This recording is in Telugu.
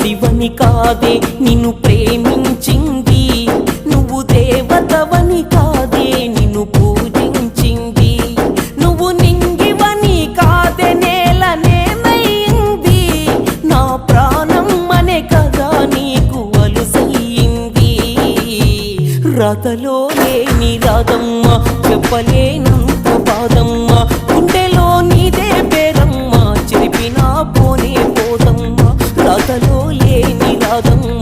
మనిషివని కాదే నిన్ను ప్రేమించింది, నువ్వు దేవతవని కాదే నిన్ను పూజించింది, నువ్వు నింగివని కాదే నేలనేమైంది, నా ప్రాణం అనే కదా నీకు అలుసయ్యింది. రాతలో లేని రాదమ్మ, చెప్పలేనంత బాధమ్మ, గుండెలో నీదే పేరమ్మ, చెరిపినా పోనే పోదమ్మ. రాతలో లేని రాదమ్మ,